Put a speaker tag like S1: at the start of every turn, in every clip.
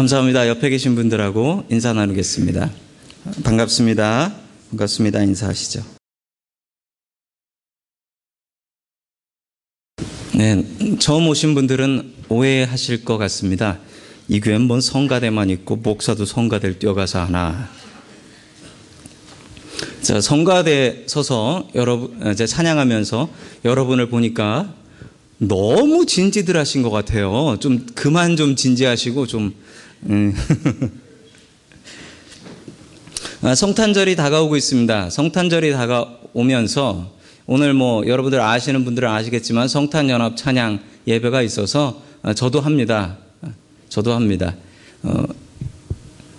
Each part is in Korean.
S1: 감사합니다. 옆에 계신 분들하고 인사 나누겠습니다. 반갑습니다. 반갑습니다. 인사하시죠. 네, 처음 오신 분들은 오해하실 것 같습니다. 이 교회는 뭔 성가대만 있고 목사도 성가대를 뛰어가서 하나. 자, 성가대 서서 여러분 이제 찬양하면서 여러분을 보니까 너무 진지들 하신 것 같아요. 좀 그만 좀 진지하시고 좀 성탄절이 다가오고 있습니다. 성탄절이 다가오면서 오늘 뭐 여러분들 아시는 분들은 아시겠지만 성탄연합 찬양 예배가 있어서 저도 합니다.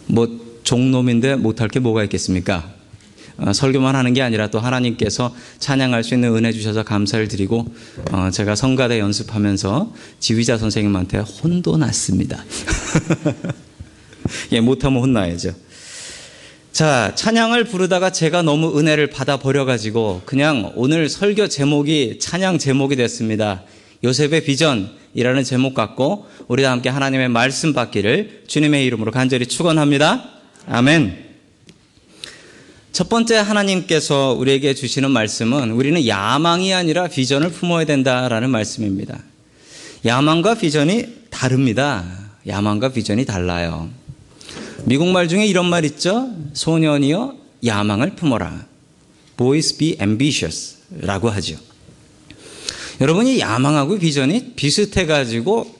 S1: 뭐 종놈인데 못할 게 뭐가 있겠습니까? 설교만 하는 게 아니라 또 하나님께서 찬양할 수 있는 은혜 주셔서 감사를 드리고 제가 성가대 연습하면서 지휘자 선생님한테 혼도 났습니다. 예, 못하면 혼나야죠. 자, 찬양을 부르다가 제가 너무 은혜를 받아버려가지고 그냥 오늘 설교 제목이 찬양 제목이 됐습니다. 요셉의 비전이라는 제목 갖고 우리 다 함께 하나님의 말씀 받기를 주님의 이름으로 간절히 축원합니다. 아멘. 첫 번째 하나님께서 우리에게 주시는 말씀은 우리는 야망이 아니라 비전을 품어야 된다라는 말씀입니다. 야망과 비전이 다릅니다. 야망과 비전이 달라요. 미국말 중에 이런 말 있죠. 소년이여 야망을 품어라. Boys be ambitious 라고 하죠. 여러분이 야망하고 비전이 비슷해가지고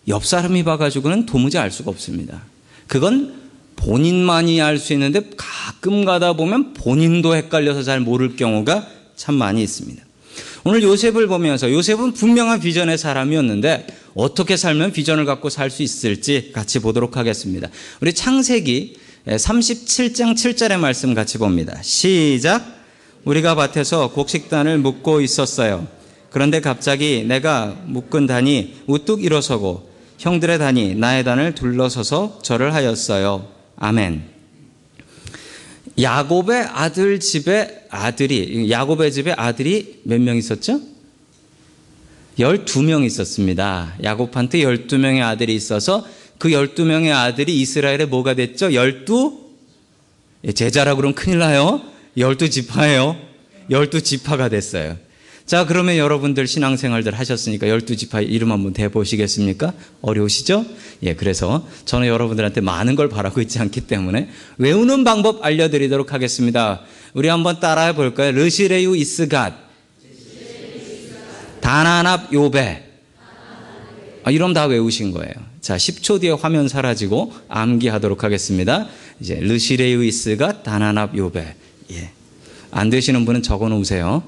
S1: 옆 사람이 봐가지고는 도무지 알 수가 없습니다. 그건 본인만이 알 수 있는데 가끔 가다 보면 본인도 헷갈려서 잘 모를 경우가 참 많이 있습니다. 오늘 요셉을 보면서 요셉은 분명한 비전의 사람이었는데 어떻게 살면 비전을 갖고 살 수 있을지 같이 보도록 하겠습니다. 우리 창세기 37장 7절의 말씀 같이 봅니다. 시작. 우리가 밭에서 곡식단을 묶고 있었어요. 그런데 갑자기 내가 묶은 단이 우뚝 일어서고 형들의 단이 나의 단을 둘러서서 절을 하였어요. 아멘. 야곱의 집에 아들이 몇 명 있었죠? 12명 있었습니다. 야곱한테 12명의 아들이 있어서 그 12명의 아들이 이스라엘의 뭐가 됐죠? 12 제자라고 그러면 큰일 나요. 12지파예요. 12지파가 됐어요. 자, 그러면 여러분들 신앙생활들 하셨으니까 12지파 이름 한번 대보시겠습니까? 어려우시죠? 예, 그래서 저는 여러분들한테 많은 걸 바라고 있지 않기 때문에 외우는 방법 알려드리도록 하겠습니다. 우리 한번 따라해 볼까요? 르시레유 이스갓, 다나납 요베. 이러면 다 외우신 거예요. 자, 10초 뒤에 화면 사라지고 암기하도록 하겠습니다. 이제 르시레유 이스갓, 다나납 요베. 예. 안 되시는 분은 적어 놓으세요.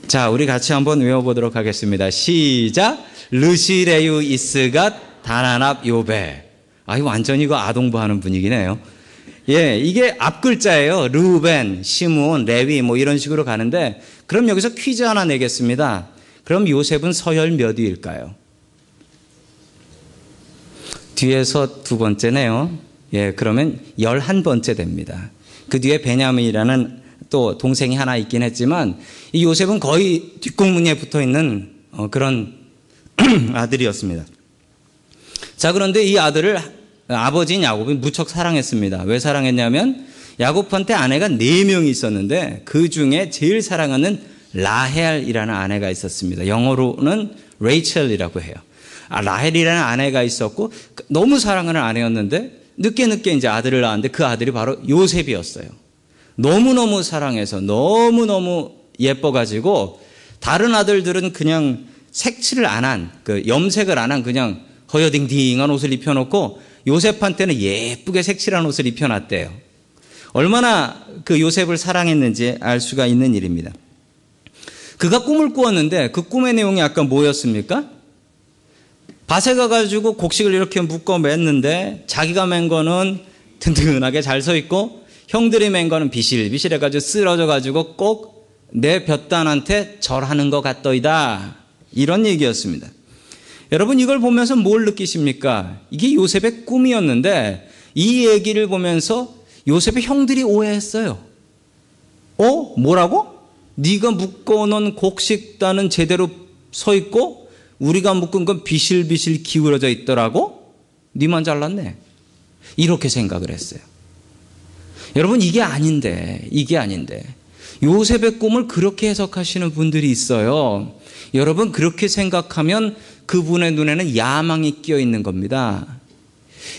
S1: 자, 우리 같이 한번 외워보도록 하겠습니다. 시작. 르시레유 이스갓 다나납 요베. 이거 완전히 이거 아동부 하는 분위기네요. 예, 이게 앞 글자예요. 르우벤, 시므온, 레위 뭐 이런 식으로 가는데 그럼 여기서 퀴즈 하나 내겠습니다. 그럼 요셉은 서열 몇 위일까요? 뒤에서 두 번째네요. 예, 그러면 11번째 됩니다. 그 뒤에 베냐민이라는 또 동생이 하나 있긴 했지만 이 요셉은 거의 뒷공문에 붙어 있는 그런 아들이었습니다. 자, 그런데 이 아들을 아버지인 야곱이 무척 사랑했습니다. 왜 사랑했냐면 야곱한테 아내가 4명이 있었는데 그 중에 제일 사랑하는 라헬이라는 아내가 있었습니다. 영어로는 레이첼이라고 해요. 라헬이라는 아내가 있었고 너무 사랑하는 아내였는데 늦게 이제 아들을 낳았는데 그 아들이 바로 요셉이었어요. 너무너무 사랑해서 너무너무 예뻐가지고 다른 아들들은 그냥 색칠을 안 한, 염색을 안 한 그냥 허여딩딩한 옷을 입혀놓고 요셉한테는 예쁘게 색칠한 옷을 입혀놨대요. 얼마나 그 요셉을 사랑했는지 알 수가 있는 일입니다. 그가 꿈을 꾸었는데 그 꿈의 내용이 아까 뭐였습니까? 밭에 가가지고 곡식을 이렇게 묶어 맸는데 자기가 맨 거는 든든하게 잘 서 있고 형들이 맨 거는 비실비실해가지고 쓰러져가지고 꼭 내 볕단한테 절하는 것 같더이다. 이런 얘기였습니다. 여러분 이걸 보면서 뭘 느끼십니까? 이게 요셉의 꿈이었는데 이 얘기를 보면서 요셉의 형들이 오해했어요. 뭐라고? 네가 묶어놓은 곡식단은 제대로 서 있고 우리가 묶은 건 비실비실 기울어져 있더라고? 니만 잘났네. 이렇게 생각을 했어요. 여러분, 이게 아닌데. 요셉의 꿈을 그렇게 해석하시는 분들이 있어요. 여러분, 그렇게 생각하면 그분의 눈에는 야망이 끼어 있는 겁니다.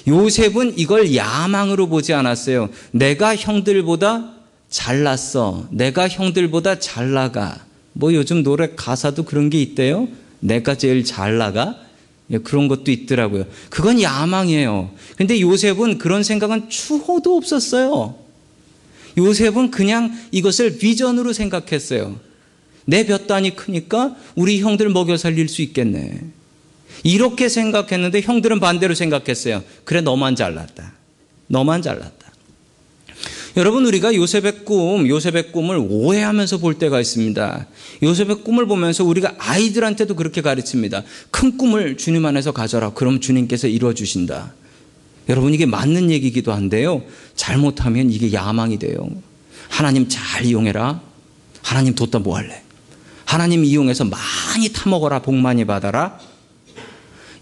S1: 요셉은 이걸 야망으로 보지 않았어요. 내가 형들보다 잘났어. 내가 형들보다 잘 나가. 뭐 요즘 노래 가사도 그런 게 있대요. 내가 제일 잘 나가? 그런 것도 있더라고요. 그건 야망이에요. 근데 요셉은 그런 생각은 추호도 없었어요. 요셉은 그냥 이것을 비전으로 생각했어요. 내 볕단이 크니까 우리 형들 먹여 살릴 수 있겠네. 이렇게 생각했는데 형들은 반대로 생각했어요. 그래, 너만 잘났다. 여러분, 우리가 요셉의 꿈을 오해하면서 볼 때가 있습니다. 요셉의 꿈을 보면서 우리가 아이들한테도 그렇게 가르칩니다. 큰 꿈을 주님 안에서 가져라. 그럼 주님께서 이루어 주신다. 여러분, 이게 맞는 얘기이기도 한데요. 잘못하면 이게 야망이 돼요. 하나님 잘 이용해라. 하나님 뒀다 뭐 할래? 하나님 이용해서 많이 타먹어라. 복 많이 받아라.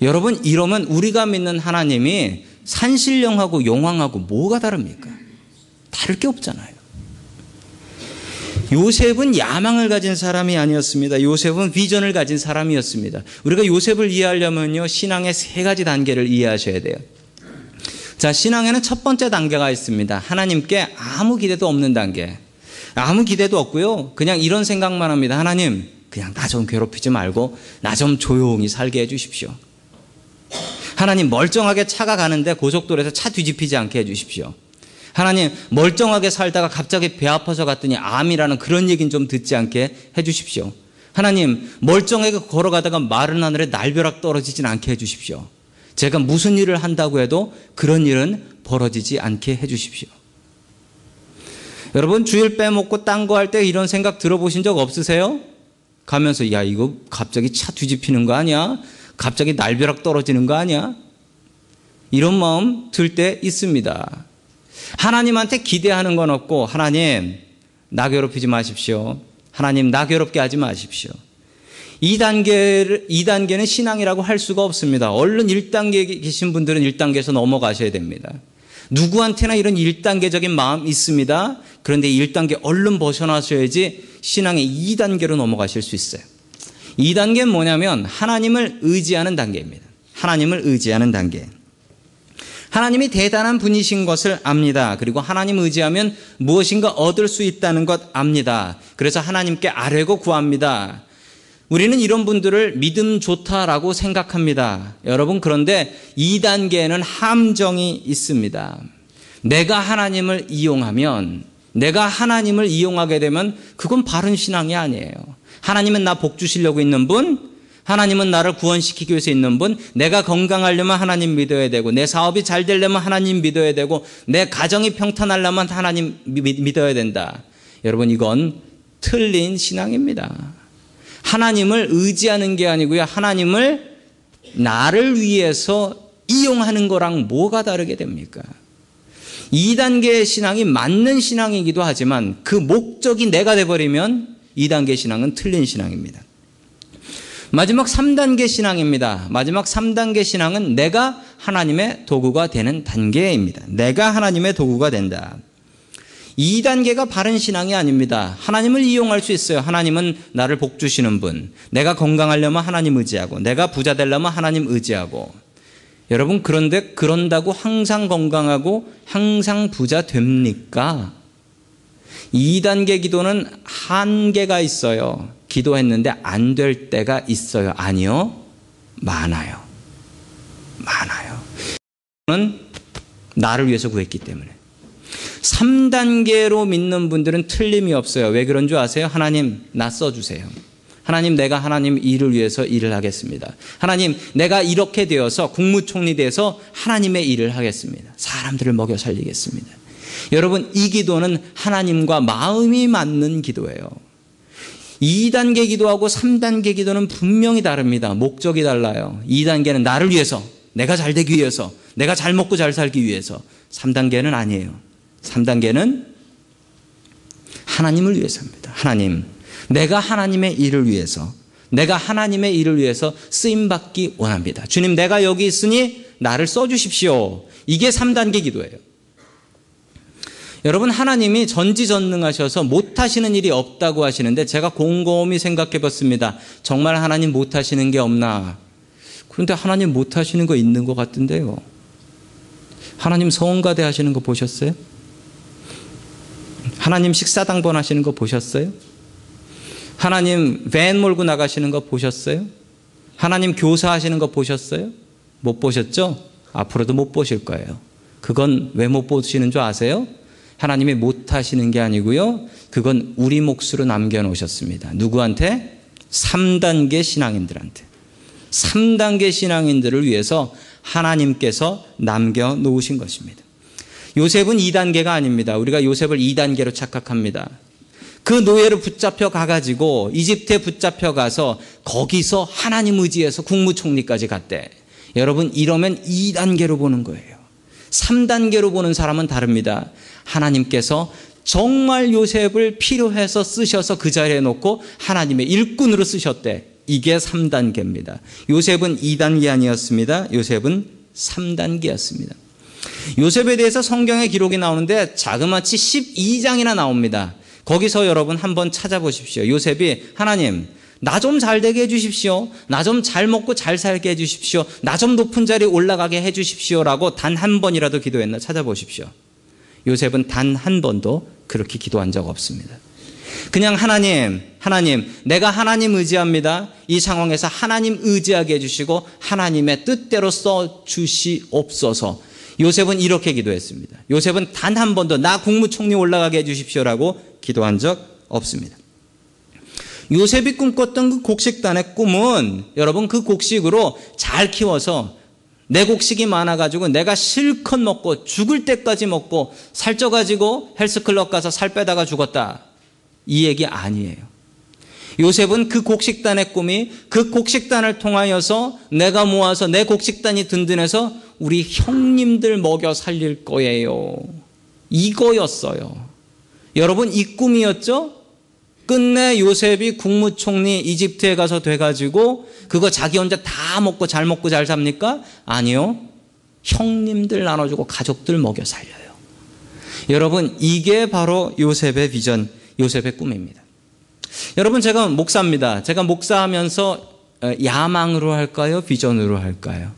S1: 여러분, 이러면 우리가 믿는 하나님이 산신령하고 용왕하고 뭐가 다릅니까? 다를 게 없잖아요. 요셉은 야망을 가진 사람이 아니었습니다. 요셉은 비전을 가진 사람이었습니다. 우리가 요셉을 이해하려면요, 신앙의 세 가지 단계를 이해하셔야 돼요. 자, 신앙에는 첫 번째 단계가 있습니다. 하나님께 아무 기대도 없는 단계. 아무 기대도 없고요, 그냥 이런 생각만 합니다. 하나님, 그냥 나 좀 괴롭히지 말고 나 좀 조용히 살게 해주십시오. 하나님, 멀쩡하게 차가 가는데 고속도로에서 차 뒤집히지 않게 해주십시오. 하나님, 멀쩡하게 살다가 갑자기 배 아파서 갔더니 암이라는 그런 얘기는 좀 듣지 않게 해주십시오. 하나님, 멀쩡하게 걸어가다가 마른 하늘에 날벼락 떨어지진 않게 해주십시오. 제가 무슨 일을 한다고 해도 그런 일은 벌어지지 않게 해주십시오. 여러분, 주일 빼먹고 딴 거 할 때 이런 생각 들어보신 적 없으세요? 가면서 야, 이거 갑자기 차 뒤집히는 거 아니야? 갑자기 날벼락 떨어지는 거 아니야? 이런 마음 들 때 있습니다. 하나님한테 기대하는 건 없고, 하나님, 나 괴롭히지 마십시오. 하나님, 나 괴롭게 하지 마십시오. 이 단계는 신앙이라고 할 수가 없습니다. 얼른 1단계에 계신 분들은 1단계에서 넘어가셔야 됩니다. 누구한테나 이런 1단계적인 마음 있습니다. 그런데 1단계 얼른 벗어나셔야지 신앙의 2단계로 넘어가실 수 있어요. 2단계는 뭐냐면 하나님을 의지하는 단계입니다. 하나님을 의지하는 단계. 하나님이 대단한 분이신 것을 압니다. 그리고 하나님 의지하면 무엇인가 얻을 수 있다는 것 압니다. 그래서 하나님께 아뢰고 구합니다. 우리는 이런 분들을 믿음 좋다라고 생각합니다. 여러분, 그런데 2단계에는 함정이 있습니다. 내가 하나님을 이용하게 되면 그건 바른 신앙이 아니에요. 하나님은 나 복 주시려고 있는 분, 하나님은 나를 구원시키기 위해서 있는 분, 내가 건강하려면 하나님 믿어야 되고, 내 사업이 잘 되려면 하나님 믿어야 되고, 내 가정이 평탄하려면 하나님 믿어야 된다. 여러분, 이건 틀린 신앙입니다. 하나님을 의지하는 게 아니고요, 하나님을 나를 위해서 이용하는 거랑 뭐가 다르게 됩니까? 2단계의 신앙이 맞는 신앙이기도 하지만 그 목적이 내가 돼버리면 2단계 신앙은 틀린 신앙입니다. 마지막 3단계 신앙입니다. 마지막 3단계 신앙은 내가 하나님의 도구가 되는 단계입니다. 내가 하나님의 도구가 된다. 2단계가 바른 신앙이 아닙니다. 하나님을 이용할 수 있어요. 하나님은 나를 복 주시는 분. 내가 건강하려면 하나님 의지하고, 내가 부자 되려면 하나님 의지하고. 여러분, 그런데 그런다고 항상 건강하고 항상 부자 됩니까? 2단계 기도는 한계가 있어요. 기도했는데 안 될 때가 있어요. 아니요? 많아요. 저는 나를 위해서 구했기 때문에. 3단계로 믿는 분들은 틀림이 없어요. 왜 그런 줄 아세요? 하나님, 나 써주세요. 하나님, 내가 하나님 일을 위해서 일을 하겠습니다. 하나님, 내가 이렇게 되어서 국무총리 돼서 하나님의 일을 하겠습니다. 사람들을 먹여 살리겠습니다. 여러분, 이 기도는 하나님과 마음이 맞는 기도예요. 2단계 기도하고 3단계 기도는 분명히 다릅니다. 목적이 달라요. 2단계는 나를 위해서, 내가 잘 되기 위해서, 내가 잘 먹고 잘 살기 위해서. 3단계는 아니에요. 3단계는 하나님을 위해서입니다. 하나님, 내가 하나님의 일을 위해서 쓰임받기 원합니다. 주님, 내가 여기 있으니 나를 써주십시오. 이게 3단계 기도예요. 여러분, 하나님이 전지전능하셔서 못하시는 일이 없다고 하시는데 제가 곰곰이 생각해 봤습니다. 정말 하나님 못하시는 게 없나? 그런데 하나님 못하시는 거 있는 것 같은데요. 하나님 성가대 하시는 거 보셨어요? 하나님 식사당번 하시는 거 보셨어요? 하나님 밴 몰고 나가시는 거 보셨어요? 하나님 교사 하시는 거 보셨어요? 못 보셨죠? 앞으로도 못 보실 거예요. 그건 왜 못 보시는 줄 아세요? 하나님이 못하시는 게 아니고요. 그건 우리 몫으로 남겨놓으셨습니다. 누구한테? 3단계 신앙인들한테. 3단계 신앙인들을 위해서 하나님께서 남겨놓으신 것입니다. 요셉은 2단계가 아닙니다. 우리가 요셉을 2단계로 착각합니다. 그 노예로 붙잡혀 가가지고 이집트에 붙잡혀 가서 거기서 하나님 의지해서 국무총리까지 갔대. 여러분, 이러면 2단계로 보는 거예요. 3단계로 보는 사람은 다릅니다. 하나님께서 정말 요셉을 필요해서 쓰셔서 그 자리에 놓고 하나님의 일꾼으로 쓰셨대. 이게 3단계입니다. 요셉은 2단계 아니었습니다. 요셉은 3단계였습니다. 요셉에 대해서 성경에 기록이 나오는데 자그마치 12장이나 나옵니다. 거기서 여러분 한번 찾아보십시오. 요셉이 하나님, 나 좀 잘 되게 해주십시오. 나 좀 잘 먹고 잘 살게 해주십시오. 나 좀 높은 자리에 올라가게 해주십시오라고 단 한 번이라도 기도했나 찾아보십시오. 요셉은 단 한 번도 그렇게 기도한 적 없습니다. 그냥 하나님, 내가 하나님 의지합니다. 이 상황에서 하나님 의지하게 해주시고 하나님의 뜻대로 써주시옵소서. 요셉은 이렇게 기도했습니다. 요셉은 단 한 번도 나 국무총리 올라가게 해주십시오라고 기도한 적 없습니다. 요셉이 꿈꿨던 그 곡식단의 꿈은 여러분 그 곡식으로 잘 키워서 내 곡식이 많아가지고 내가 실컷 먹고 죽을 때까지 먹고 살쪄가지고 헬스클럽 가서 살 빼다가 죽었다. 이 얘기 아니에요. 요셉은 그 곡식단의 꿈이 그 곡식단을 통하여서 내가 모아서 내 곡식단이 든든해서 우리 형님들 먹여 살릴 거예요. 이거였어요. 여러분, 이 꿈이었죠? 끝내 요셉이 국무총리 이집트에 가서 돼가지고 그거 자기 혼자 다 먹고 잘 삽니까? 아니요. 형님들 나눠주고 가족들 먹여 살려요. 여러분, 이게 바로 요셉의 비전, 요셉의 꿈입니다. 여러분, 제가 목사입니다. 제가 목사하면서 야망으로 할까요? 비전으로 할까요?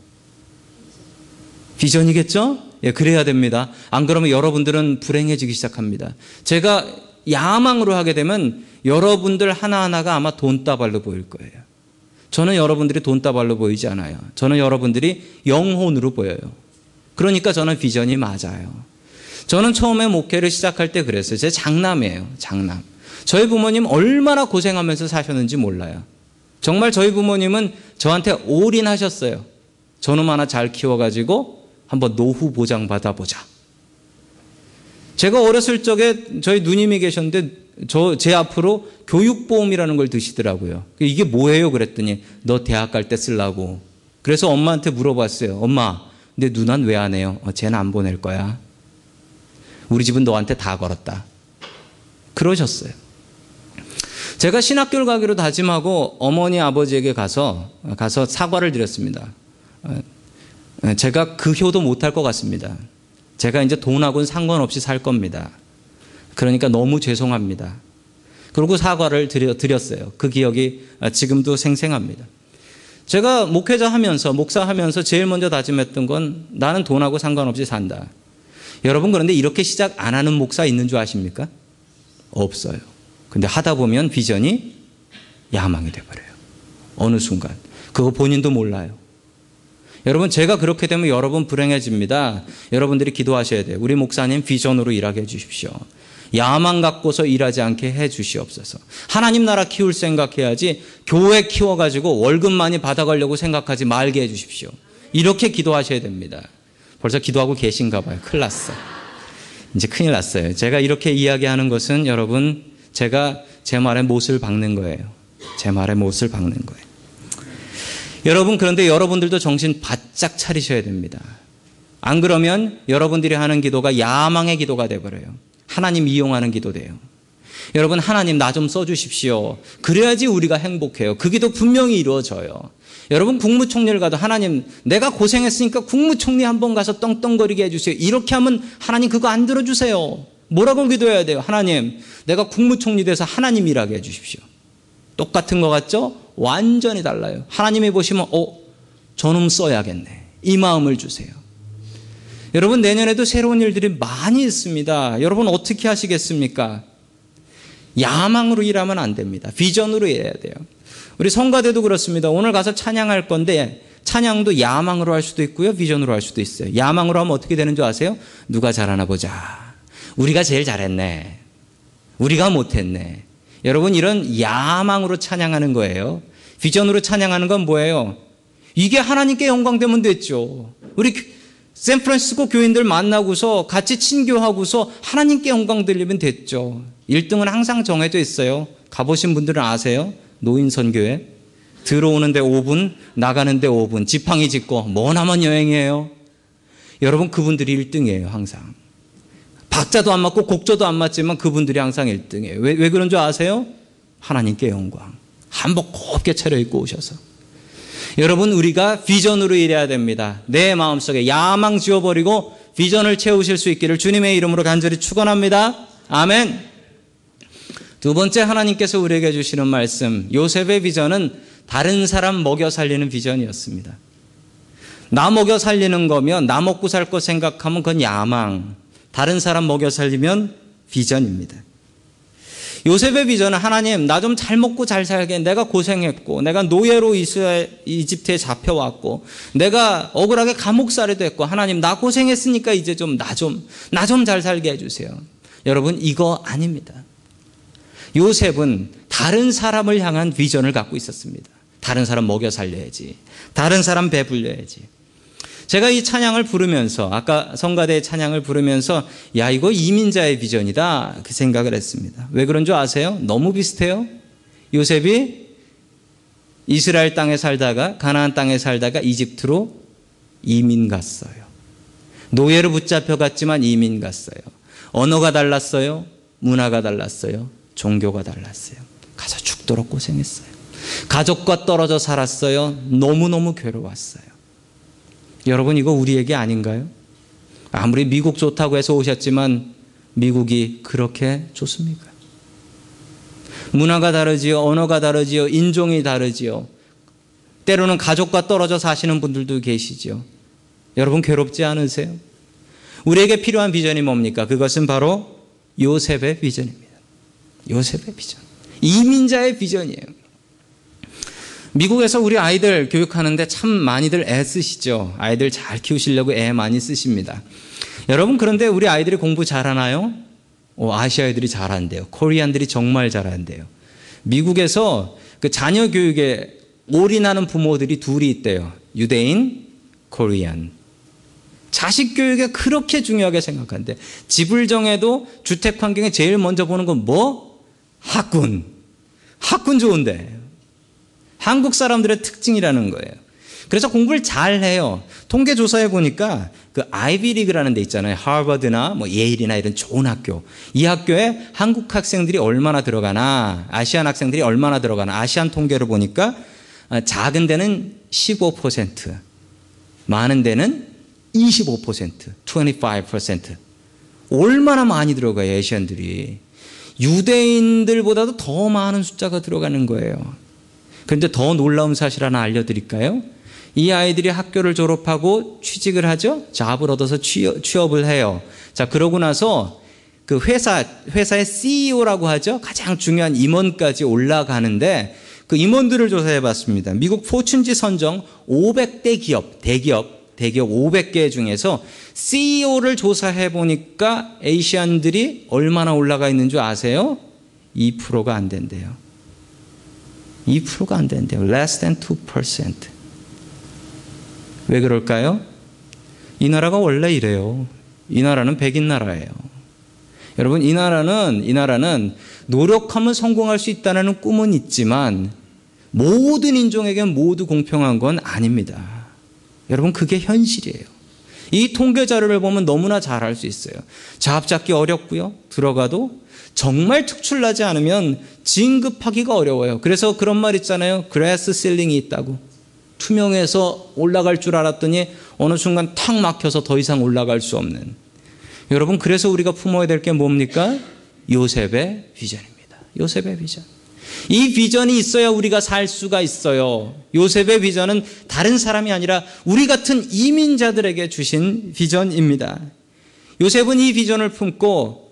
S1: 비전이겠죠? 예, 그래야 됩니다. 안 그러면 여러분들은 불행해지기 시작합니다. 제가 야망으로 하게 되면 여러분들 하나하나가 아마 돈다발로 보일 거예요. 저는 여러분들이 돈다발로 보이지 않아요. 저는 여러분들이 영혼으로 보여요. 그러니까 저는 비전이 맞아요. 저는 처음에 목회를 시작할 때 그랬어요. 제 장남이에요. 장남. 저희 부모님 얼마나 고생하면서 사셨는지 몰라요. 정말 저희 부모님은 저한테 올인하셨어요. 저놈 하나 잘 키워가지고 한번 노후 보장 받아보자. 제가 어렸을 적에 저희 누님이 계셨는데 제 앞으로 교육보험이라는 걸 드시더라고요. 이게 뭐예요? 그랬더니 너 대학 갈 때 쓰려고. 그래서 엄마한테 물어봤어요. 엄마, 근데 누나는 왜 안 해요? 쟤는 안 보낼 거야. 우리 집은 너한테 다 걸었다. 그러셨어요. 제가 신학교를 가기로 다짐하고 어머니 아버지에게 가서 사과를 드렸습니다. 제가 그 효도 못할 것 같습니다. 제가 이제 돈하고는 상관없이 살 겁니다. 그러니까 너무 죄송합니다. 그리고 사과를 드렸어요. 그 기억이 지금도 생생합니다. 제가 목사하면서 제일 먼저 다짐했던 건 나는 돈하고 상관없이 산다. 여러분, 그런데 이렇게 시작 안 하는 목사 있는 줄 아십니까? 없어요. 근데 하다 보면 비전이 야망이 돼버려요. 어느 순간. 그거 본인도 몰라요. 여러분, 제가 그렇게 되면 여러분 불행해집니다. 여러분들이 기도하셔야 돼요. 우리 목사님 비전으로 일하게 해주십시오. 야망 갖고서 일하지 않게 해주시옵소서. 하나님 나라 키울 생각해야지 교회 키워가지고 월급 많이 받아가려고 생각하지 말게 해주십시오. 이렇게 기도하셔야 됩니다. 벌써 기도하고 계신가 봐요. 큰일 났어. 이제 큰일 났어요. 제가 이렇게 이야기하는 것은 여러분, 제가 제 말에 못을 박는 거예요. 제 말에 못을 박는 거예요. 여러분, 그런데 여러분들도 정신 바짝 차리셔야 됩니다. 안 그러면 여러분들이 하는 기도가 야망의 기도가 돼버려요. 하나님 이용하는 기도 돼요. 여러분, 하나님 나 좀 써주십시오. 그래야지 우리가 행복해요. 그 기도 분명히 이루어져요. 여러분 국무총리를 가도 하나님 내가 고생했으니까 국무총리 한번 가서 떵떵거리게 해주세요. 이렇게 하면 하나님 그거 안 들어주세요. 뭐라고 기도해야 돼요? 하나님 내가 국무총리 돼서 하나님 일하게 해주십시오. 똑같은 것 같죠? 완전히 달라요. 하나님이 보시면 저놈 써야겠네. 이 마음을 주세요. 여러분 내년에도 새로운 일들이 많이 있습니다. 여러분 어떻게 하시겠습니까? 야망으로 일하면 안 됩니다. 비전으로 일해야 돼요. 우리 성가대도 그렇습니다. 오늘 가서 찬양할 건데 찬양도 야망으로 할 수도 있고요. 비전으로 할 수도 있어요. 야망으로 하면 어떻게 되는 줄 아세요? 누가 잘하나 보자. 우리가 제일 잘했네. 우리가 못했네. 여러분 이런 야망으로 찬양하는 거예요. 비전으로 찬양하는 건 뭐예요? 이게 하나님께 영광되면 됐죠. 우리 샌프란시스코 교인들 만나고서 같이 친교하고서 하나님께 영광 돌리면 됐죠. 1등은 항상 정해져 있어요. 가보신 분들은 아세요? 노인선교회. 들어오는데 5분, 나가는데 5분. 지팡이 짚고 머나먼 여행이에요. 여러분 그분들이 1등이에요. 항상. 박자도 안 맞고 곡조도 안 맞지만 그분들이 항상 1등이에요. 왜 그런 줄 아세요? 하나님께 영광. 한복 곱게 차려입고 오셔서. 여러분 우리가 비전으로 일해야 됩니다. 내 마음속에 야망 지워버리고 비전을 채우실 수 있기를 주님의 이름으로 간절히 축원합니다. 아멘. 두 번째 하나님께서 우리에게 주시는 말씀, 요셉의 비전은 다른 사람 먹여 살리는 비전이었습니다. 나 먹여 살리는 거면 나 먹고 살 거 생각하면 그건 야망, 다른 사람 먹여 살리면 비전입니다. 요셉의 비전은 하나님 나 좀 잘 먹고 잘 살게, 내가 고생했고 내가 노예로 이집트에 잡혀왔고 내가 억울하게 감옥살이도 됐고 하나님 나 고생했으니까 이제 좀 나 좀 잘 살게 해주세요. 여러분 이거 아닙니다. 요셉은 다른 사람을 향한 비전을 갖고 있었습니다. 다른 사람 먹여 살려야지. 다른 사람 배불려야지. 제가 이 찬양을 부르면서 아까 성가대의 찬양을 부르면서 야 이거 이민자의 비전이다 그 생각을 했습니다. 왜 그런 줄 아세요? 너무 비슷해요. 요셉이 이스라엘 땅에 살다가 가나안 땅에 살다가 이집트로 이민 갔어요. 노예로 붙잡혀 갔지만 이민 갔어요. 언어가 달랐어요. 문화가 달랐어요. 종교가 달랐어요. 가서 죽도록 고생했어요. 가족과 떨어져 살았어요. 너무너무 괴로웠어요. 여러분 이거 우리 얘기 아닌가요? 아무리 미국 좋다고 해서 오셨지만 미국이 그렇게 좋습니까? 문화가 다르지요. 언어가 다르지요. 인종이 다르지요. 때로는 가족과 떨어져 사시는 분들도 계시죠. 여러분 괴롭지 않으세요? 우리에게 필요한 비전이 뭡니까? 그것은 바로 요셉의 비전입니다. 요셉의 비전. 이민자의 비전이에요. 미국에서 우리 아이들 교육하는데 참 많이들 애쓰시죠. 아이들 잘 키우시려고 애 많이 쓰십니다. 여러분 그런데 우리 아이들이 공부 잘하나요? 아시아 애들이 잘한대요. 코리안들이 정말 잘한대요. 미국에서 그 자녀 교육에 올인하는 부모들이 둘이 있대요. 유대인, 코리안. 자식 교육에 그렇게 중요하게 생각한대. 집을 정해도 주택 환경에 제일 먼저 보는 건 뭐? 학군. 학군 좋은데. 한국 사람들의 특징이라는 거예요. 그래서 공부를 잘 해요. 통계 조사해 보니까 그 아이비리그라는 데 있잖아요. 하버드나 뭐 예일이나 이런 좋은 학교. 이 학교에 한국 학생들이 얼마나 들어가나, 아시안 학생들이 얼마나 들어가나, 아시안 통계를 보니까 작은 데는 15%, 많은 데는 25%, 25%. 얼마나 많이 들어가요, 아시안들이. 유대인들보다도 더 많은 숫자가 들어가는 거예요. 그런데 더 놀라운 사실 하나 알려드릴까요? 이 아이들이 학교를 졸업하고 취직을 하죠. 잡을 얻어서 취업을 해요. 자, 그러고 나서 그 회사의 CEO라고 하죠. 가장 중요한 임원까지 올라가는데 그 임원들을 조사해 봤습니다. 미국 포춘지 선정 500대 기업, 대기업 500개 중에서 CEO를 조사해 보니까 아시안들이 얼마나 올라가 있는 줄 아세요? 2%가 안 된대요. 2%가 안 된대요. Less than 2%. 왜 그럴까요? 이 나라가 원래 이래요. 이 나라는 백인 나라예요. 여러분, 이 나라는 노력하면 성공할 수 있다는 꿈은 있지만 모든 인종에게 모두 공평한 건 아닙니다. 여러분, 그게 현실이에요. 이 통계 자료를 보면 너무나 잘 알 수 있어요. 잡 잡기 어렵고요. 들어가도 정말 특출나지 않으면 진급하기가 어려워요. 그래서 그런 말 있잖아요. 그래스 실링이 있다고. 투명해서 올라갈 줄 알았더니 어느 순간 탁 막혀서 더 이상 올라갈 수 없는. 여러분, 그래서 우리가 품어야 될 게 뭡니까? 요셉의 비전입니다. 요셉의 비전. 이 비전이 있어야 우리가 살 수가 있어요. 요셉의 비전은 다른 사람이 아니라 우리 같은 이민자들에게 주신 비전입니다. 요셉은 이 비전을 품고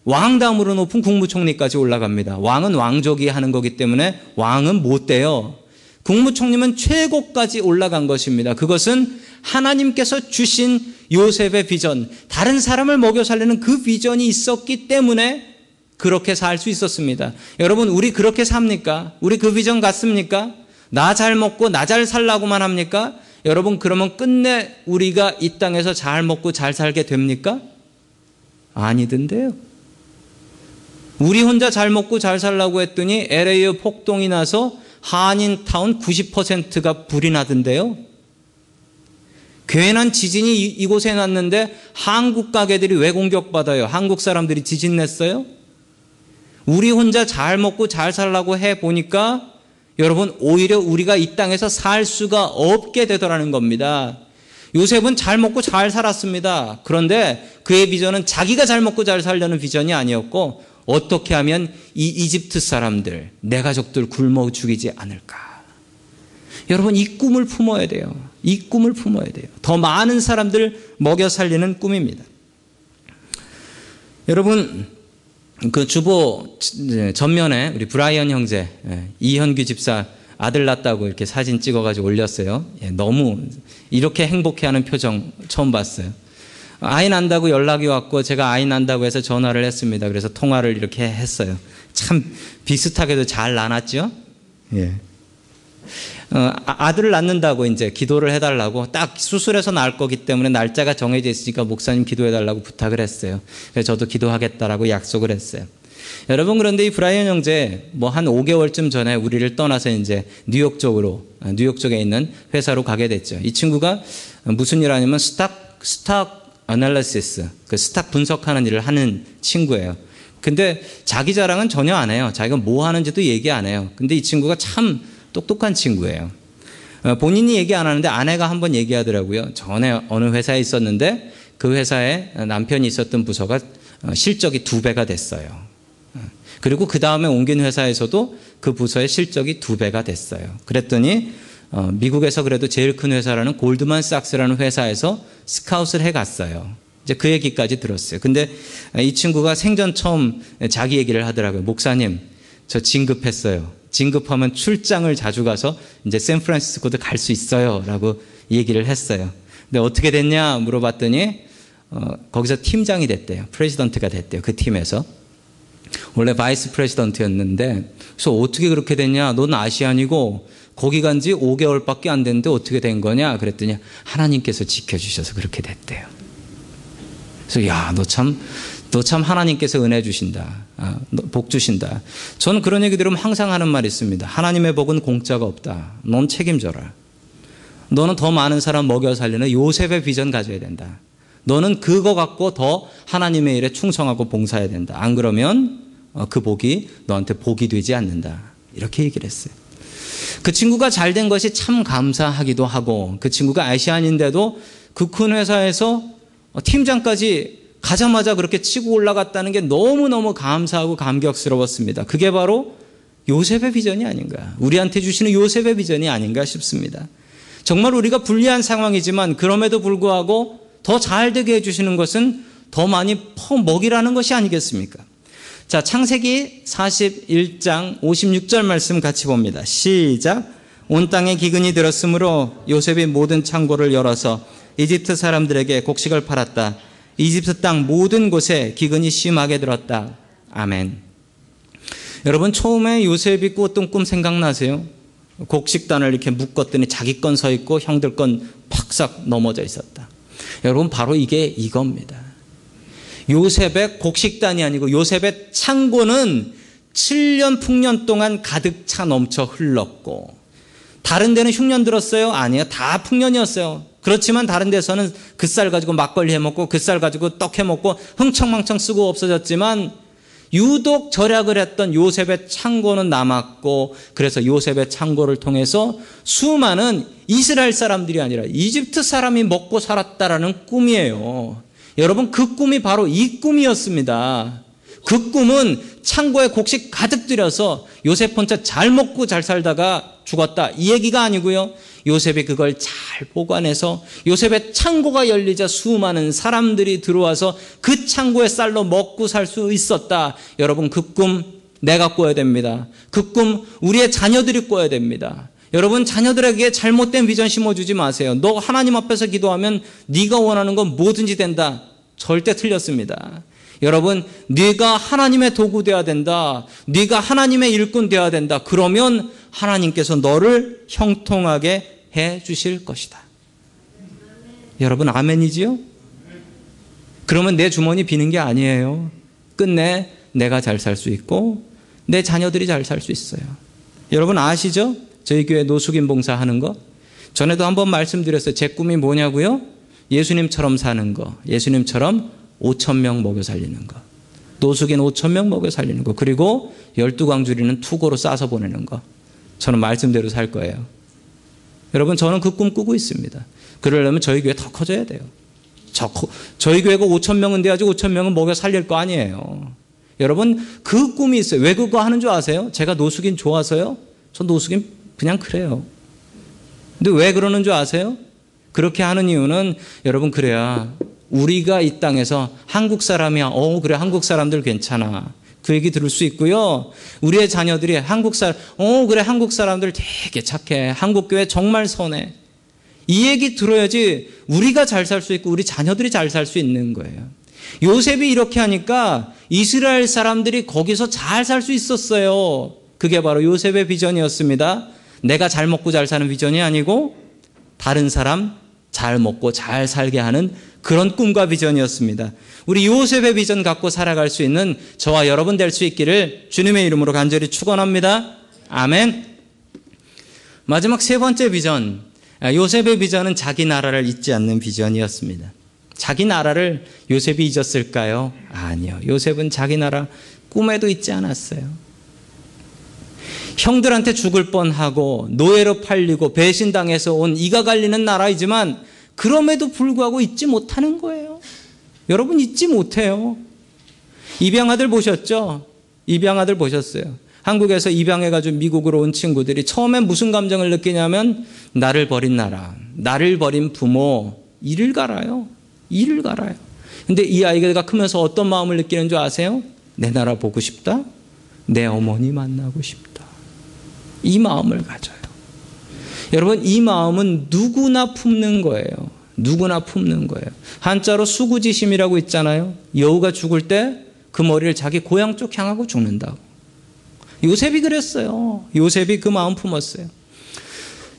S1: 왕담으로 높은 국무총리까지 올라갑니다. 왕은 왕족이 하는 거기 때문에 왕은 못 돼요. 국무총리는 최고까지 올라간 것입니다. 그것은 하나님께서 주신 요셉의 비전, 다른 사람을 먹여 살리는 그 비전이 있었기 때문에 그렇게 살 수 있었습니다. 여러분, 우리 그렇게 삽니까? 우리 그 비전 같습니까? 나 잘 먹고 나 잘 살라고만 합니까? 여러분, 그러면 끝내 우리가 이 땅에서 잘 먹고 잘 살게 됩니까? 아니던데요. 우리 혼자 잘 먹고 잘 살라고 했더니 LA에 폭동이 나서 한인타운 90%가 불이 나던데요. 괜한 지진이 이곳에 났는데 한국 가게들이 왜 공격받아요? 한국 사람들이 지진 냈어요? 우리 혼자 잘 먹고 잘 살라고 해보니까 여러분, 오히려 우리가 이 땅에서 살 수가 없게 되더라는 겁니다. 요셉은 잘 먹고 잘 살았습니다. 그런데 그의 비전은 자기가 잘 먹고 잘 살려는 비전이 아니었고, 어떻게 하면 이 이집트 사람들, 내 가족들 굶어 죽이지 않을까. 여러분, 이 꿈을 품어야 돼요. 이 꿈을 품어야 돼요. 더 많은 사람들 먹여 살리는 꿈입니다. 여러분, 그 주보 전면에 우리 브라이언 형제, 이현규 집사 아들 낳았다고 이렇게 사진 찍어가지고 올렸어요. 너무 이렇게 행복해하는 표정 처음 봤어요. 아이 난다고 연락이 왔고 제가 아이 난다고 해서 전화를 했습니다. 그래서 통화를 이렇게 했어요. 참 비슷하게도 잘 낳았죠. 예. 아들을 낳는다고 이제 기도를 해달라고, 딱 수술해서 낳을 거기 때문에 날짜가 정해져 있으니까 목사님 기도해달라고 부탁을 했어요. 그래서 저도 기도하겠다라고 약속을 했어요. 여러분, 그런데 이 브라이언 형제 한 5개월쯤 전에 우리를 떠나서 이제 뉴욕 쪽에 있는 회사로 가게 됐죠. 이 친구가 무슨 일 하냐면 스탁 애널리시스, 그 스탁 분석하는 일을 하는 친구예요. 근데 자기 자랑은 전혀 안 해요. 자기가 뭐 하는지도 얘기 안 해요. 근데 이 친구가 참 똑똑한 친구예요. 본인이 얘기 안 하는데 아내가 한번 얘기하더라고요. 전에 어느 회사에 있었는데 그 회사에 남편이 있었던 부서가 실적이 2배가 됐어요. 그리고 그 다음에 옮긴 회사에서도 그 부서의 실적이 2배가 됐어요. 그랬더니 미국에서 그래도 제일 큰 회사라는 골드만삭스라는 회사에서 스카웃을 해갔어요. 이제 그 얘기까지 들었어요. 근데 이 친구가 생전 처음 자기 얘기를 하더라고요. 목사님, 저 진급했어요. 진급하면 출장을 자주 가서 이제 샌프란시스코도 갈 수 있어요. 라고 얘기를 했어요. 근데 어떻게 됐냐 물어봤더니 거기서 팀장이 됐대요. 프레지던트가 됐대요. 그 팀에서. 원래 바이스 프레지던트였는데, 그래서 어떻게 그렇게 됐냐? 넌 아시안이고 거기 간 지 5개월밖에 안 됐는데 어떻게 된 거냐? 그랬더니 하나님께서 지켜주셔서 그렇게 됐대요. 그래서 야, 너 참 하나님께서 은혜 주신다. 복 주신다. 저는 그런 얘기 들으면 항상 하는 말이 있습니다. 하나님의 복은 공짜가 없다. 넌 책임져라. 너는 더 많은 사람 먹여 살리는 요셉의 비전 가져야 된다. 너는 그거 갖고 더 하나님의 일에 충성하고 봉사해야 된다. 안 그러면 그 복이 너한테 복이 되지 않는다. 이렇게 얘기를 했어요. 그 친구가 잘 된 것이 참 감사하기도 하고, 그 친구가 아시안인데도 그 큰 회사에서 팀장까지 가자마자 그렇게 치고 올라갔다는 게 너무너무 감사하고 감격스러웠습니다. 그게 바로 요셉의 비전이 아닌가, 우리한테 주시는 요셉의 비전이 아닌가 싶습니다. 정말 우리가 불리한 상황이지만 그럼에도 불구하고 더 잘 되게 해주시는 것은 더 많이 퍼먹이라는 것이 아니겠습니까? 자, 창세기 41장 56절 말씀 같이 봅니다. 시작. 온 땅에 기근이 들었으므로 요셉이 모든 창고를 열어서 이집트 사람들에게 곡식을 팔았다. 이집트 땅 모든 곳에 기근이 심하게 들었다. 아멘. 여러분, 처음에 요셉이 꾸었던 꿈 생각나세요? 곡식단을 이렇게 묶었더니 자기 건 서 있고 형들 건 팍싹 넘어져 있었다. 여러분, 바로 이게 이겁니다. 요셉의 곡식단이 아니고 요셉의 창고는 7년 풍년 동안 가득 차 넘쳐 흘렀고, 다른 데는 흉년 들었어요? 아니요. 다 풍년이었어요. 그렇지만 다른 데서는 그 쌀 가지고 막걸리 해먹고 그 쌀 가지고 떡 해먹고 흥청망청 쓰고 없어졌지만 유독 절약을 했던 요셉의 창고는 남았고, 그래서 요셉의 창고를 통해서 수많은 이스라엘 사람들이 아니라 이집트 사람이 먹고 살았다라는 꿈이에요. 여러분, 그 꿈이 바로 이 꿈이었습니다. 그 꿈은 창고에 곡식 가득 들여서 요셉 혼자 잘 먹고 잘 살다가 죽었다, 이 얘기가 아니고요. 요셉이 그걸 잘 보관해서 요셉의 창고가 열리자 수많은 사람들이 들어와서 그 창고의 쌀로 먹고 살 수 있었다. 여러분, 그 꿈 내가 꿔야 됩니다. 그 꿈 우리의 자녀들이 꿔야 됩니다. 여러분, 자녀들에게 잘못된 비전 심어주지 마세요. 너 하나님 앞에서 기도하면 네가 원하는 건 뭐든지 된다. 절대 틀렸습니다. 여러분, 네가 하나님의 도구 되어야 된다. 네가 하나님의 일꾼 되어야 된다. 그러면 하나님께서 너를 형통하게 해 주실 것이다. 여러분, 아멘이지요? 그러면 내 주머니 비는 게 아니에요. 끝내 내가 잘 살 수 있고 내 자녀들이 잘 살 수 있어요. 여러분 아시죠? 저희 교회 노숙인 봉사하는 거. 전에도 한번 말씀드렸어요. 제 꿈이 뭐냐고요? 예수님처럼 사는 거. 예수님처럼 5,000명 먹여 살리는 거. 노숙인 5,000명 먹여 살리는 거. 그리고 12광주리는 투고로 싸서 보내는 거. 저는 말씀대로 살 거예요. 여러분, 저는 그 꿈 꾸고 있습니다. 그러려면 저희 교회 더 커져야 돼요. 저희 교회가 5,000명은 돼야지 5,000명은 먹여 살릴 거 아니에요. 여러분, 그 꿈이 있어요. 왜 그거 하는 줄 아세요? 제가 노숙인 좋아서요? 저 노숙인 그냥 그래요. 근데 왜 그러는 줄 아세요? 그렇게 하는 이유는 여러분, 그래야 우리가 이 땅에서 한국 사람이야. 그래, 한국 사람들 괜찮아. 그 얘기 들을 수 있고요. 우리의 자녀들이 그래, 한국 사람들 되게 착해. 한국 교회 정말 선해. 이 얘기 들어야지 우리가 잘 살 수 있고 우리 자녀들이 잘 살 수 있는 거예요. 요셉이 이렇게 하니까 이스라엘 사람들이 거기서 잘 살 수 있었어요. 그게 바로 요셉의 비전이었습니다. 내가 잘 먹고 잘 사는 비전이 아니고 다른 사람 잘 먹고 잘 살게 하는 그런 꿈과 비전이었습니다. 우리 요셉의 비전 갖고 살아갈 수 있는 저와 여러분 될 수 있기를 주님의 이름으로 간절히 축원합니다. 아멘. 마지막 세 번째 비전. 요셉의 비전은 자기 나라를 잊지 않는 비전이었습니다. 자기 나라를 요셉이 잊었을까요? 아니요. 요셉은 자기 나라 꿈에도 잊지 않았어요. 형들한테 죽을 뻔하고 노예로 팔리고 배신당해서 온 이가 갈리는 나라이지만 그럼에도 불구하고 잊지 못하는 거예요. 여러분, 잊지 못해요. 입양아들 보셨죠? 입양아들 보셨어요. 한국에서 입양해가지고 미국으로 온 친구들이 처음엔 무슨 감정을 느끼냐면 나를 버린 나라, 나를 버린 부모, 이를 갈아요. 이를 갈아요. 근데 이 아이가 크면서 어떤 마음을 느끼는 줄 아세요? 내 나라 보고 싶다. 내 어머니 만나고 싶다. 이 마음을 가져요. 여러분, 이 마음은 누구나 품는 거예요. 누구나 품는 거예요. 한자로 수구지심이라고 있잖아요. 여우가 죽을 때 그 머리를 자기 고향 쪽 향하고 죽는다고. 요셉이 그랬어요. 요셉이 그 마음 품었어요.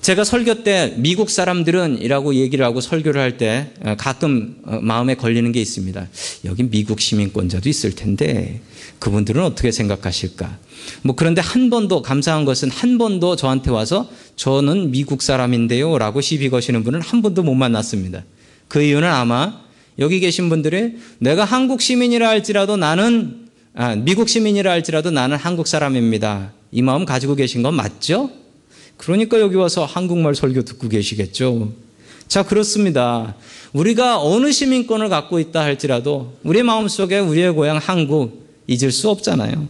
S1: 제가 설교 때 미국 사람들은 이라고 얘기를 하고 설교를 할 때 가끔 마음에 걸리는 게 있습니다. 여기 미국 시민권자도 있을 텐데 그분들은 어떻게 생각하실까? 그런데 한 번도, 감사한 것은 한 번도 저한테 와서 저는 미국 사람인데요 라고 시비 거시는 분은 한 번도 못 만났습니다. 그 이유는 아마 여기 계신 분들이 내가 한국 시민이라 할지라도 미국 시민이라 할지라도 나는 한국 사람입니다. 이 마음 가지고 계신 건 맞죠? 그러니까 여기 와서 한국말 설교 듣고 계시겠죠. 자, 그렇습니다. 우리가 어느 시민권을 갖고 있다 할지라도 우리 마음속에 우리의 고향 한국 잊을 수 없잖아요.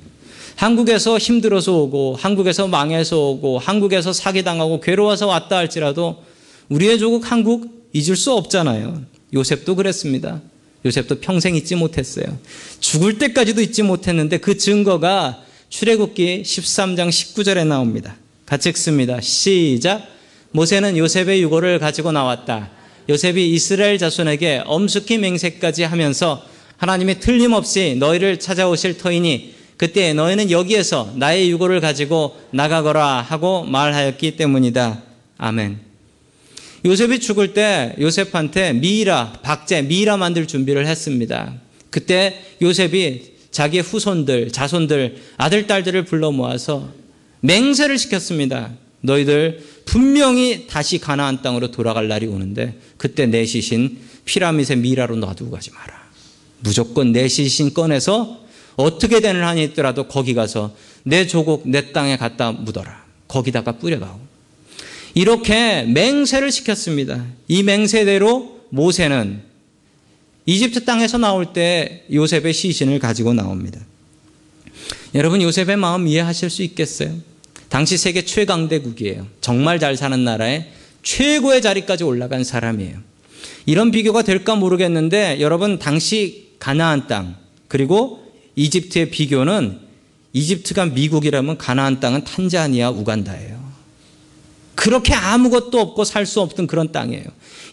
S1: 한국에서 힘들어서 오고 한국에서 망해서 오고 한국에서 사기당하고 괴로워서 왔다 할지라도 우리의 조국 한국 잊을 수 없잖아요. 요셉도 그랬습니다. 요셉도 평생 잊지 못했어요. 죽을 때까지도 잊지 못했는데 그 증거가 출애굽기 13장 19절에 나옵니다. 같이 읽습니다. 시작. 모세는 요셉의 유고를 가지고 나왔다. 요셉이 이스라엘 자손에게 엄숙히 맹세까지 하면서 하나님이 틀림없이 너희를 찾아오실 터이니 그때 너희는 여기에서 나의 유고를 가지고 나가거라 하고 말하였기 때문이다. 아멘. 요셉이 죽을 때 요셉한테 박제, 미이라 만들 준비를 했습니다. 그때 요셉이 자기의 후손들, 자손들, 아들, 딸들을 불러 모아서 맹세를 시켰습니다. 너희들 분명히 다시 가나안 땅으로 돌아갈 날이 오는데 그때 내 시신 피라밋의 미라로 놔두고 가지 마라. 무조건 내 시신 꺼내서 어떻게 되는 한이 있더라도 거기 가서 내 조국 내 땅에 갖다 묻어라. 거기다가 뿌려다오. 이렇게 맹세를 시켰습니다. 이 맹세대로 모세는 이집트 땅에서 나올 때 요셉의 시신을 가지고 나옵니다. 여러분, 요셉의 마음 이해하실 수 있겠어요? 당시 세계 최강대국이에요. 정말 잘 사는 나라에 최고의 자리까지 올라간 사람이에요. 이런 비교가 될까 모르겠는데 여러분, 당시 가나안 땅 그리고 이집트의 비교는, 이집트가 미국이라면 가나안 땅은 탄자니아, 우간다예요. 그렇게 아무것도 없고 살 수 없던 그런 땅이에요.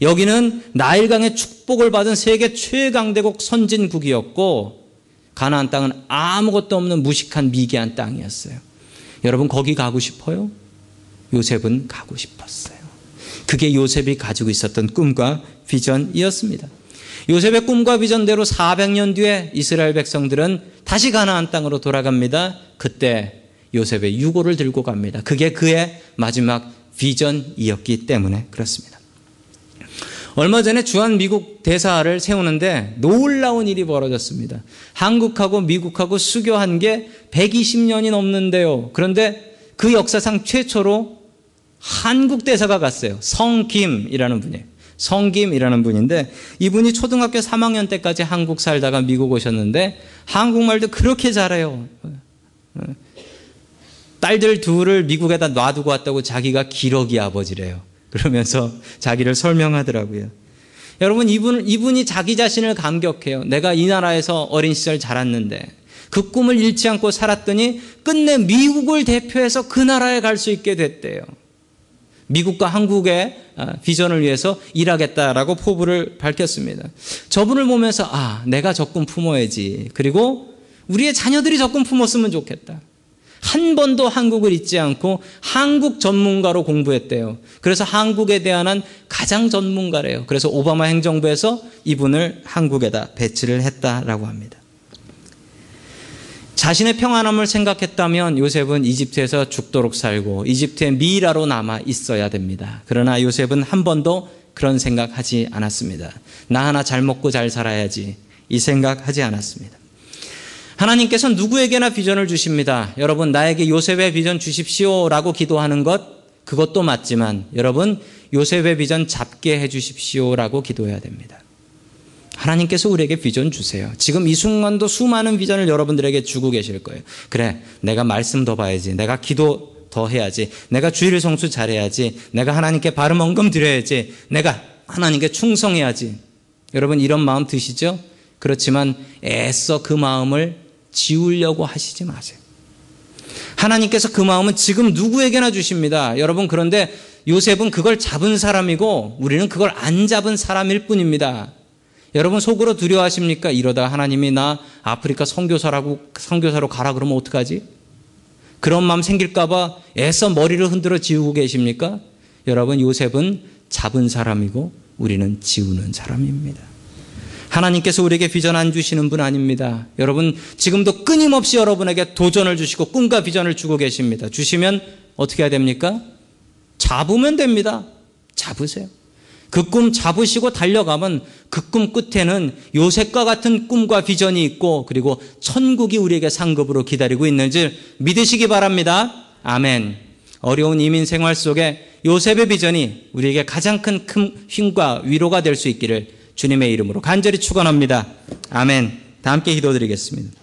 S1: 여기는 나일강의 축복을 받은 세계 최강대국 선진국이었고, 가나안 땅은 아무것도 없는 무식한 미개한 땅이었어요. 여러분, 거기 가고 싶어요? 요셉은 가고 싶었어요. 그게 요셉이 가지고 있었던 꿈과 비전이었습니다. 요셉의 꿈과 비전대로 400년 뒤에 이스라엘 백성들은 다시 가나안 땅으로 돌아갑니다. 그때 요셉의 유고를 들고 갑니다. 그게 그의 마지막 비전이었기 때문에 그렇습니다. 얼마 전에 주한 미국 대사를 세우는데 놀라운 일이 벌어졌습니다. 한국하고 미국하고 수교한 게 120년이 넘는데요. 그런데 그 역사상 최초로 한국 대사가 갔어요. 성김이라는 분이에요. 성김이라는 분인데, 이분이 초등학교 3학년 때까지 한국 살다가 미국 오셨는데 한국말도 그렇게 잘해요. 딸들 둘을 미국에다 놔두고 왔다고 자기가 기러기 아버지래요. 그러면서 자기를 설명하더라고요. 여러분, 이분이 자기 자신을 감격해요. 내가 이 나라에서 어린 시절 자랐는데 그 꿈을 잃지 않고 살았더니 끝내 미국을 대표해서 그 나라에 갈 수 있게 됐대요. 미국과 한국의 비전을 위해서 일하겠다라고 포부를 밝혔습니다. 저분을 보면서 내가 저 꿈 품어야지. 그리고 우리의 자녀들이 저 꿈 품었으면 좋겠다. 한 번도 한국을 잊지 않고 한국 전문가로 공부했대요. 그래서 한국에 대한 가장 전문가래요. 그래서 오바마 행정부에서 이분을 한국에다 배치를 했다라고 합니다. 자신의 평안함을 생각했다면 요셉은 이집트에서 죽도록 살고 이집트의 미라로 남아 있어야 됩니다. 그러나 요셉은 한 번도 그런 생각하지 않았습니다. 나 하나 잘 먹고 잘 살아야지, 이 생각하지 않았습니다. 하나님께서 누구에게나 비전을 주십니다. 여러분, 나에게 요셉의 비전 주십시오라고 기도하는 것, 그것도 맞지만 여러분, 요셉의 비전 잡게 해 주십시오라고 기도해야 됩니다. 하나님께서 우리에게 비전 주세요. 지금 이 순간도 수많은 비전을 여러분들에게 주고 계실 거예요. 그래, 내가 말씀 더 봐야지, 내가 기도 더 해야지, 내가 주일 성수 잘해야지, 내가 하나님께 바른 헌금 드려야지, 내가 하나님께 충성해야지. 여러분, 이런 마음 드시죠? 그렇지만 애써 그 마음을 지우려고 하시지 마세요. 하나님께서 그 마음은 지금 누구에게나 주십니다. 여러분, 그런데 요셉은 그걸 잡은 사람이고 우리는 그걸 안 잡은 사람일 뿐입니다. 여러분, 속으로 두려워하십니까? 이러다 하나님이 나 아프리카 선교사로 가라 그러면 어떡하지? 그런 마음 생길까 봐 애써 머리를 흔들어 지우고 계십니까? 여러분, 요셉은 잡은 사람이고 우리는 지우는 사람입니다. 하나님께서 우리에게 비전 안 주시는 분 아닙니다. 여러분, 지금도 끊임없이 여러분에게 도전을 주시고 꿈과 비전을 주고 계십니다. 주시면 어떻게 해야 됩니까? 잡으면 됩니다. 잡으세요. 그 꿈 잡으시고 달려가면 그 꿈 끝에는 요셉과 같은 꿈과 비전이 있고, 그리고 천국이 우리에게 상급으로 기다리고 있는 줄 믿으시기 바랍니다. 아멘. 어려운 이민 생활 속에 요셉의 비전이 우리에게 가장 큰 힘과 위로가 될 수 있기를 주님의 이름으로 간절히 축원합니다. 아멘. 다 함께 기도드리겠습니다.